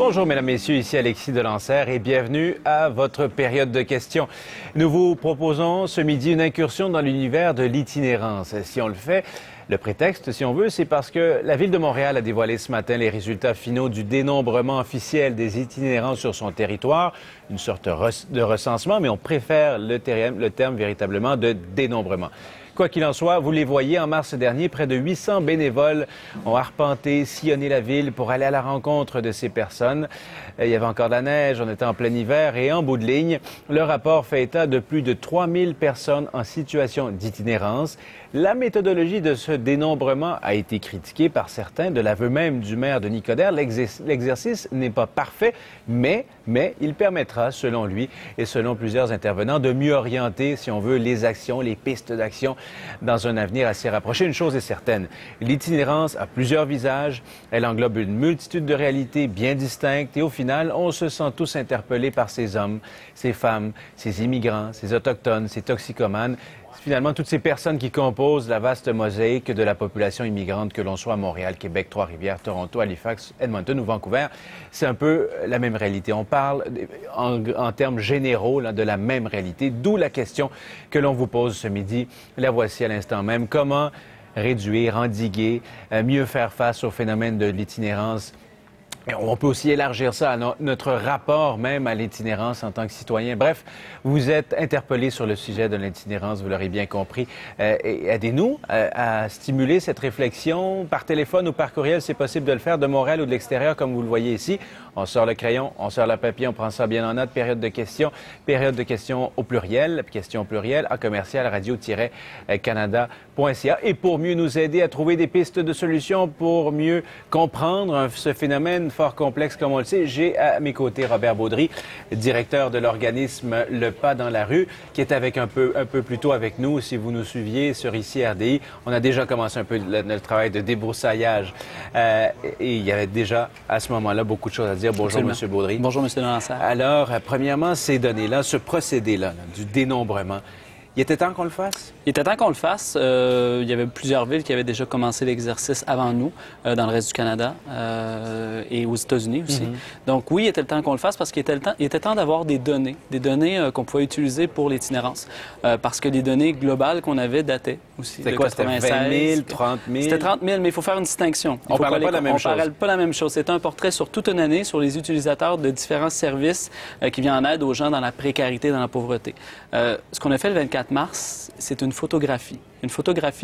Bonjour, mesdames, messieurs, ici Alexis Delancer et bienvenue à votre période de questions. Nous vous proposons ce midi une incursion dans l'univers de l'itinérance. Si on le fait, le prétexte, si on veut, c'est parce que la Ville de Montréal a dévoilé ce matin les résultats finaux du dénombrement officiel des itinérants sur son territoire. Une sorte de recensement, mais on préfère le terme véritablement de dénombrement. Quoi qu'il en soit, vous les voyez, en mars dernier, près de 800 bénévoles ont arpenté, sillonné la ville pour aller à la rencontre de ces personnes. Il y avait encore de la neige, on était en plein hiver et en bout de ligne, le rapport fait état de plus de 3000 personnes en situation d'itinérance. La méthodologie de ce dénombrement a été critiquée par certains, de l'aveu même du maire de Nicodère. L'exercice n'est pas parfait, mais il permettra, selon lui et selon plusieurs intervenants, de mieux orienter, si on veut, les actions, les pistes d'action dans un avenir assez rapproché. Une chose est certaine, l'itinérance a plusieurs visages, elle englobe une multitude de réalités bien distinctes et au final, on se sent tous interpellés par ces hommes, ces femmes, ces immigrants, ces autochtones, ces toxicomanes. Finalement, toutes ces personnes qui composent la vaste mosaïque de la population immigrante, que l'on soit à Montréal, Québec, Trois-Rivières, Toronto, Halifax, Edmonton ou Vancouver, c'est un peu la même réalité. On parle en termes généraux là, de la même réalité, d'où la question que l'on vous pose ce midi. La voici à l'instant même. Comment réduire, endiguer, mieux faire face au phénomène de l'itinérance? On peut aussi élargir ça à notre rapport même à l'itinérance en tant que citoyen. Bref, vous êtes interpellés sur le sujet de l'itinérance, vous l'aurez bien compris. Aidez-nous à stimuler cette réflexion par téléphone ou par courriel, c'est possible de le faire de Montréal ou de l'extérieur, comme vous le voyez ici. On sort le crayon, on sort le papier, on prend ça bien en note. Période de questions au pluriel, questions au pluriel, à commercial radio-canada.ca. Et pour mieux nous aider à trouver des pistes de solutions, pour mieux comprendre ce phénomène fort complexe comme on le sait, j'ai à mes côtés Robert Baudry, directeur de l'organisme Le Pas dans la rue, qui est avec un peu plus tôt avec nous. Si vous nous suiviez sur ici RDI, on a déjà commencé un peu le travail de débroussaillage et il y avait déjà à ce moment-là beaucoup de choses à dire. Bonjour, M. Baudry. Bonjour, M. Delancer. Alors, premièrement, ces données-là, ce procédé-là, du dénombrement, il était temps qu'on le fasse? Il était temps qu'on le fasse. Il y avait plusieurs villes qui avaient déjà commencé l'exercice avant nous, dans le reste du Canada et aux États-Unis aussi. Donc oui, il était temps qu'on le fasse parce qu'il était temps d'avoir des données qu'on pouvait utiliser pour l'itinérance. Parce que les données globales qu'on avait dataient aussi. C'était quoi? C'était 20 000, 30 000? C'était 30 000, mais il faut faire une distinction. On ne parle pas de la même chose. On ne parle pas de la même chose. C'est un portrait sur toute une année sur les utilisateurs de différents services qui viennent en aide aux gens dans la précarité, dans la pauvreté. Ce qu'on a fait le 24 mars, c'est une photographie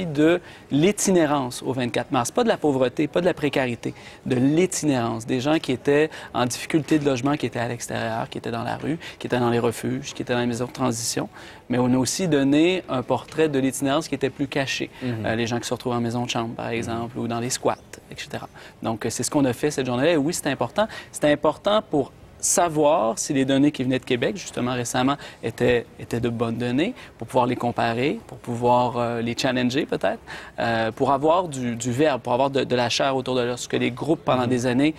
de l'itinérance au 24 mars. Pas de la pauvreté, pas de la précarité, de l'itinérance. Des gens qui étaient en difficulté de logement, qui étaient à l'extérieur, qui étaient dans la rue, qui étaient dans les refuges, qui étaient dans les maisons de transition. Mais on a aussi donné un portrait de l'itinérance qui était plus caché. Les gens qui se retrouvent en maison de chambre, par exemple, ou dans les squats, etc. Donc, c'est ce qu'on a fait cette journée-là. Et oui, c'est important. C'était important pour savoir si les données qui venaient de Québec, justement récemment, étaient de bonnes données, pour pouvoir les comparer, pour pouvoir les challenger peut-être, pour avoir du verbe, pour avoir de la chair autour de ce que les groupes pendant des années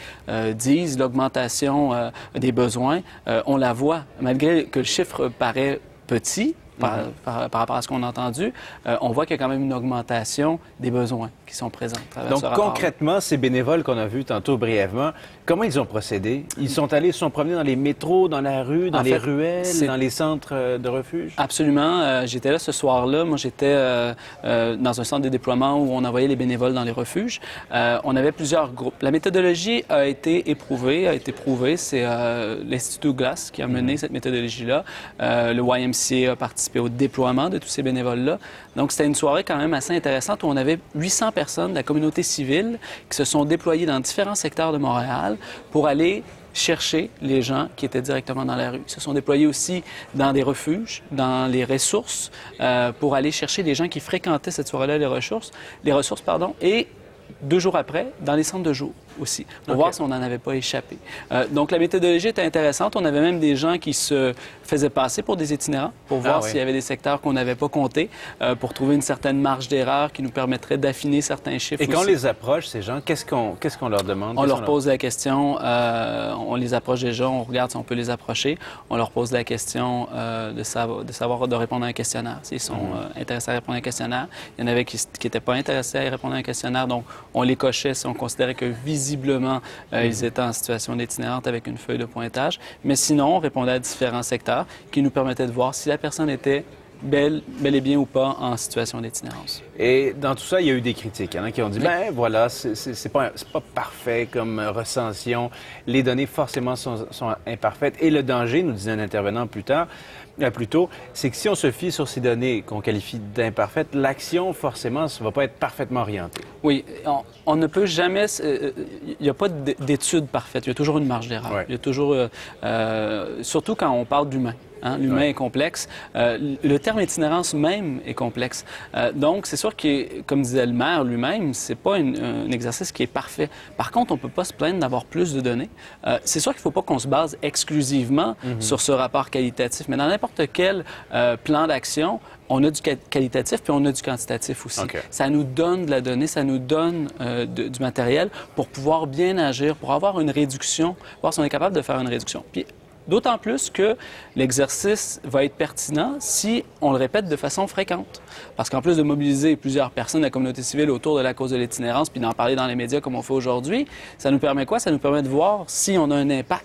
disent, l'augmentation des besoins, on la voit. Malgré que le chiffre paraît petit, par rapport à ce qu'on a entendu, on voit qu'il y a quand même une augmentation des besoins qui sont présents. Donc, concrètement, ces bénévoles qu'on a vus tantôt brièvement, comment ils ont procédé? Ils sont promenés dans les métros, dans la rue, dans les ruelles, dans les centres de refuge? Absolument. J'étais là ce soir-là. Moi, j'étais dans un centre de déploiement où on envoyait les bénévoles dans les refuges. On avait plusieurs groupes. La méthodologie a été éprouvée, prouvée. C'est l'Institut Douglas qui a mené cette méthodologie-là. Le YMCA a participé au déploiement de tous ces bénévoles-là. Donc, c'était une soirée quand même assez intéressante où on avait 800 personnes de la communauté civile qui se sont déployées dans différents secteurs de Montréal pour aller chercher les gens qui étaient directement dans la rue. Ils se sont déployés aussi dans des refuges, dans les ressources, pour aller chercher les gens qui fréquentaient cette soirée-là, les ressources, et 2 jours après, dans les centres de jour aussi, pour voir si on n'en avait pas échappé. Donc, la méthodologie était intéressante. On avait même des gens qui se faisaient passer pour des itinérants, pour voir s'il y avait des secteurs qu'on n'avait pas comptés, pour trouver une certaine marge d'erreur qui nous permettrait d'affiner certains chiffres. Et quand on les approche, ces gens, qu'est-ce qu'on leur demande? On leur pose la question, on les approche déjà, on regarde si on peut les approcher. On leur pose la question de répondre à un questionnaire, s'ils sont intéressés à répondre à un questionnaire. Il y en avait qui n'étaient pas intéressés à répondre à un questionnaire, donc on les cochait si on considérait que visiblement visiblement ils étaient en situation d'itinérante avec une feuille de pointage. Mais sinon, on répondait à différents secteurs qui nous permettaient de voir si la personne était bel et bien ou pas en situation d'itinérance. Et dans tout ça, il y a eu des critiques qui ont dit, ben voilà, c'est pas parfait comme recension. Les données, forcément, sont imparfaites. Et le danger, nous disait un intervenant plus tôt, c'est que si on se fie sur ces données qu'on qualifie d'imparfaites, l'action, forcément, ne va pas être parfaitement orientée. Oui, on ne peut jamais... Il n'y a pas d'étude parfaite. Il y a toujours une marge d'erreur. Ouais. Il y a toujours... surtout quand on parle d'humain. Hein? L'humain est complexe. Le terme itinérance même est complexe. Donc, c'est sûr que, comme disait le maire lui-même, c'est pas un exercice qui est parfait. Par contre, on ne peut pas se plaindre d'avoir plus de données. C'est sûr qu'il ne faut pas qu'on se base exclusivement sur ce rapport qualitatif, mais dans n'importe quel plan d'action, on a du qualitatif puis on a du quantitatif aussi. Okay. Ça nous donne de la donnée, ça nous donne du matériel pour pouvoir bien agir, pour avoir une réduction, voir si on est capable de faire une réduction. Puis, d'autant plus que l'exercice va être pertinent si on le répète de façon fréquente. Parce qu'en plus de mobiliser plusieurs personnes de la communauté civile autour de la cause de l'itinérance puis d'en parler dans les médias comme on fait aujourd'hui, ça nous permet quoi? Ça nous permet de voir si on a un impact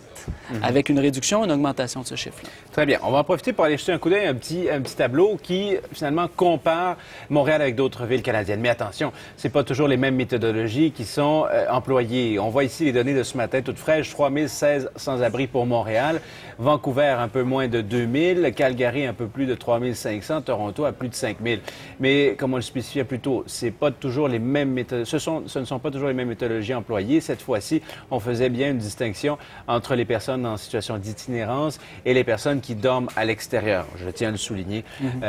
avec une réduction, une augmentation de ce chiffre-là. Très bien. On va en profiter pour aller jeter un coup d'œil à un petit tableau qui, finalement, compare Montréal avec d'autres villes canadiennes. Mais attention, c'est pas toujours les mêmes méthodologies qui sont employées. On voit ici les données de ce matin, toutes fraîches, 3016 sans-abri pour Montréal, Vancouver, un peu moins de 2000, Calgary, un peu plus de 3500, Toronto, à plus de 5000. Mais, comme on le spécifiait plus tôt, c'est pas toujours les mêmes méthodes. Ce ne sont pas toujours les mêmes méthodologies employées. Cette fois-ci, on faisait bien une distinction entre les personnes en situation d'itinérance et les personnes qui dorment à l'extérieur. Je tiens à le souligner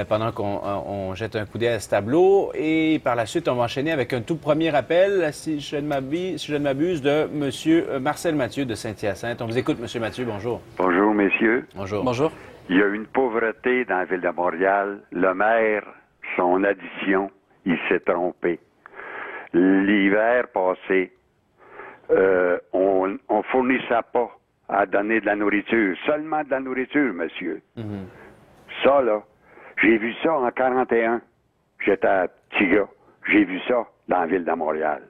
pendant qu'on jette un coup d'œil à ce tableau. Et par la suite, on va enchaîner avec un tout premier appel, si je ne m'abuse, de M. Marcel Mathieu de Saint-Hyacinthe. On vous écoute, M. Mathieu. Bonjour. Bonjour, messieurs. Bonjour. Bonjour. Il y a une pauvreté dans la ville de Montréal. Le maire, son addition, il s'est trompé. L'hiver passé, on fournissait pas à donner de la nourriture. Seulement de la nourriture, monsieur. Ça, là, j'ai vu ça en 41. J'étais un petit gars. J'ai vu ça dans la ville de Montréal.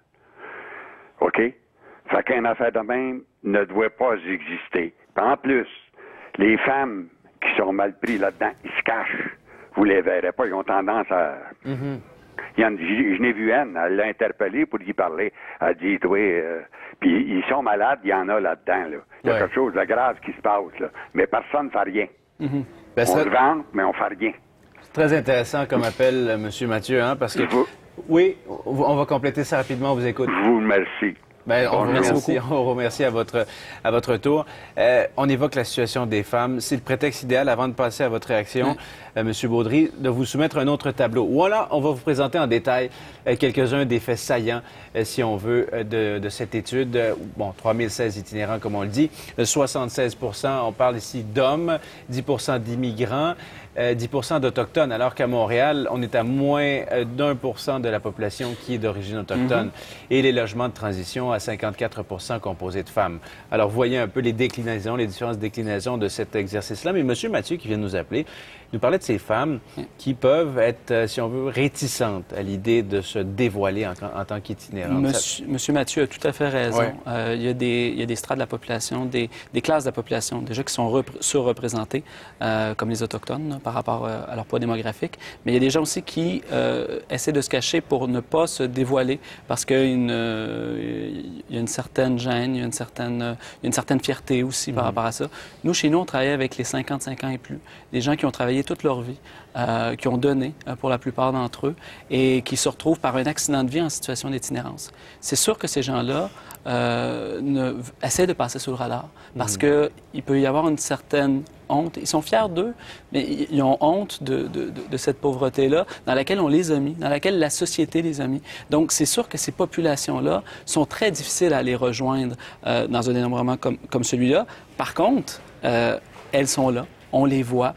OK? Fait qu'une affaire de même ne doit pas exister. Puis en plus, les femmes qui sont mal prises là-dedans, ils se cachent. Vous les verrez pas, ils ont tendance à... Je n'ai vu Anne, elle l'a interpellé pour y parler. Elle dit, oui, puis ils sont malades, il y en a là-dedans. Là. Il y a quelque chose de grave qui se passe, là. Mais personne ne fait rien. On se vante, mais on fait rien. C'est très intéressant comme appel, M. Mathieu, hein, parce que... Oui, on va compléter ça rapidement, on vous écoute. Je vous remercie. Bien, on vous remercie à votre tour. On évoque la situation des femmes. C'est le prétexte idéal, avant de passer à votre réaction, M. Baudry, de vous soumettre un autre tableau. Voilà, on va vous présenter en détail quelques-uns des faits saillants, si on veut, de cette étude. Bon, 3016 itinérants, comme on le dit. 76 on parle ici d'hommes, 10 d'immigrants, 10 d'Autochtones, alors qu'à Montréal, on est à moins d'1 de la population qui est d'origine autochtone. Et les logements de transition à 54 composés de femmes. Alors, vous voyez un peu les déclinaisons, les différentes déclinaisons de cet exercice-là. Mais M. Mathieu, qui vient de nous appeler, nous parlait de ces femmes qui peuvent être, si on veut, réticentes à l'idée de se dévoiler en tant qu'itinérante. Monsieur Mathieu a tout à fait raison. Ouais. Il y a des strates de la population, des classes de la population déjà qui sont surreprésentées, comme les Autochtones, là, par rapport à leur poids démographique. Mais il y a des gens aussi qui essaient de se cacher pour ne pas se dévoiler parce qu'il y a une certaine gêne, il y a une certaine fierté aussi par rapport à ça. Nous, chez nous, on travaille avec les 55 ans et plus. Des gens qui ont travaillé toute leur vie, qui ont donné pour la plupart d'entre eux et qui se retrouvent par un accident de vie en situation d'itinérance. C'est sûr que ces gens-là essaient de passer sous le radar parce qu'il peut y avoir une certaine honte. Ils sont fiers d'eux, mais ils ont honte de cette pauvreté-là dans laquelle on les a mis, dans laquelle la société les a mis. Donc, c'est sûr que ces populations-là sont très difficiles à les rejoindre dans un dénombrement comme celui-là. Par contre, elles sont là. On les voit.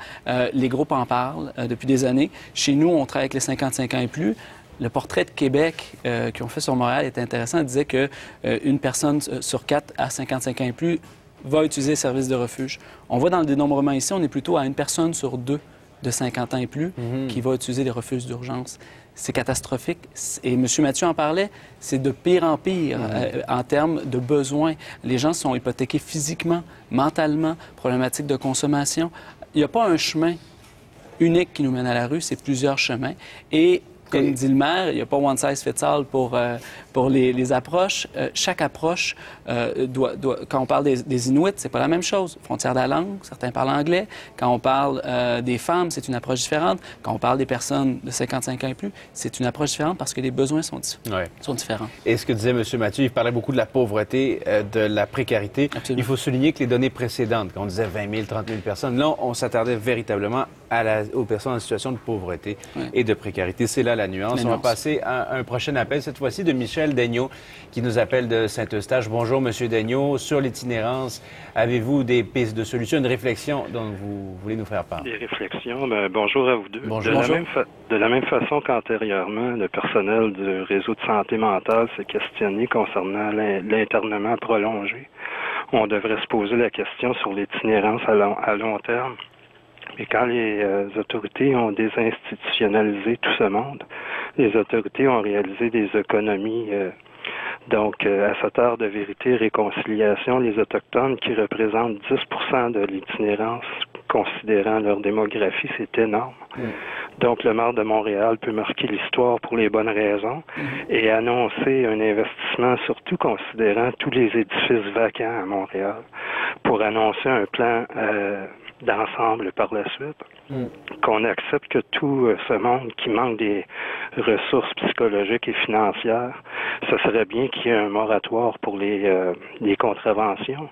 Les groupes en parlent depuis des années. Chez nous, on travaille avec les 55 ans et plus. Le portrait de Québec qu'ils ont fait sur Montréal est intéressant. Il disait qu'une personne sur 4 à 55 ans et plus va utiliser les services de refuge. On voit dans le dénombrement ici, on est plutôt à une personne sur 2 de 50 ans et plus qui va utiliser les refuges d'urgence. C'est catastrophique. Et M. Mathieu en parlait, c'est de pire en pire en termes de besoins. Les gens sont hypothéqués physiquement, mentalement, problématiques de consommation. Il n'y a pas un chemin unique qui nous mène à la rue, c'est plusieurs chemins. Et comme dit le maire, il n'y a pas one size fits all pour les approches. Chaque approche quand on parle des Inuits, c'est pas la même chose. Frontière de la langue, certains parlent anglais. Quand on parle des femmes, c'est une approche différente. Quand on parle des personnes de 55 ans et plus, c'est une approche différente parce que les besoins sont différents. Et ce que disait M. Mathieu, il parlait beaucoup de la pauvreté, de la précarité. Absolument. Il faut souligner que les données précédentes, quand on disait 20 000, 30 000 personnes, là, on s'attardait véritablement aux personnes en situation de pauvreté et de précarité. C'est là la nuance. On va passer à un prochain appel, cette fois-ci de Michel Daigneault, qui nous appelle de Saint-Eustache. Bonjour, M. Daigneault. Sur l'itinérance, avez-vous des pistes de solutions, une réflexion dont vous voulez nous faire part? Des réflexions. Bonjour à vous deux. Bonjour. De la même façon qu'antérieurement, le personnel du réseau de santé mentale s'est questionné concernant l'internement prolongé. On devrait se poser la question sur l'itinérance à long terme. Et quand les autorités ont désinstitutionnalisé tout ce monde, les autorités ont réalisé des économies. Donc, à cette heure de vérité et réconciliation, les Autochtones qui représentent 10 de l'itinérance, considérant leur démographie, c'est énorme. Donc, le maire de Montréal peut marquer l'histoire pour les bonnes raisons et annoncer un investissement, surtout considérant tous les édifices vacants à Montréal, pour annoncer un plan d'ensemble par la suite, qu'on accepte que tout ce monde qui manque des ressources psychologiques et financières, ce serait bien qu'il y ait un moratoire pour les contraventions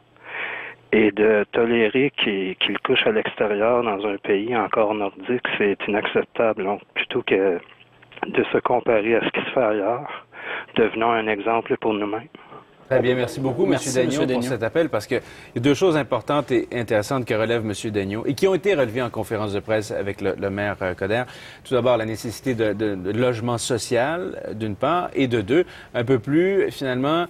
et de tolérer qu'ils couchent à l'extérieur dans un pays encore nordique, c'est inacceptable. Donc, plutôt que de se comparer à ce qui se fait ailleurs, devenons un exemple pour nous-mêmes. Très bien, merci beaucoup, M. Daigneault, pour cet appel, parce qu'il y a deux choses importantes et intéressantes que relève M. Daigneault et qui ont été relevées en conférence de presse avec le maire Coderre. Tout d'abord, la nécessité de logement social, d'une part, et de deux, un peu plus, finalement,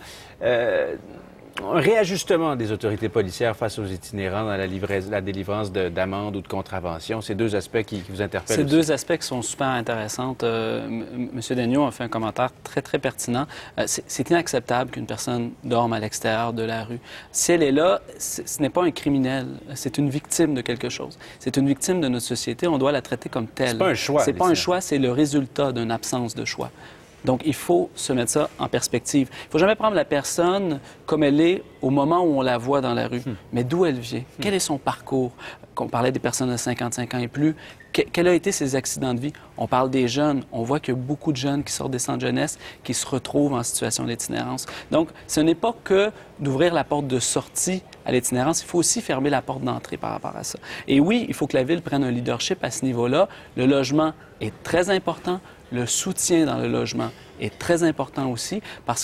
un réajustement des autorités policières face aux itinérants dans la délivrance d'amendes ou de contraventions. C'est deux aspects qui vous interpellent. C'est deux aspects qui sont super intéressants. M. Daigneault a fait un commentaire très, très pertinent. C'est inacceptable qu'une personne dorme à l'extérieur de la rue. Si elle est là, ce n'est pas un criminel. C'est une victime de quelque chose. C'est une victime de notre société. On doit la traiter comme telle. C'est pas un choix. C'est pas un choix, c'est le résultat d'une absence de choix. Donc, il faut se mettre ça en perspective. Il ne faut jamais prendre la personne comme elle est au moment où on la voit dans la rue, mais d'où elle vient, quel est son parcours. On parlait des personnes de 55 ans et plus, quels ont été ses accidents de vie. On parle des jeunes, on voit qu'il y a beaucoup de jeunes qui sortent des centres de jeunesse qui se retrouvent en situation d'itinérance. Donc, ce n'est pas que d'ouvrir la porte de sortie à l'itinérance, il faut aussi fermer la porte d'entrée par rapport à ça. Et oui, il faut que la Ville prenne un leadership à ce niveau-là. Le logement est très important. Le soutien dans le logement est très important aussi parce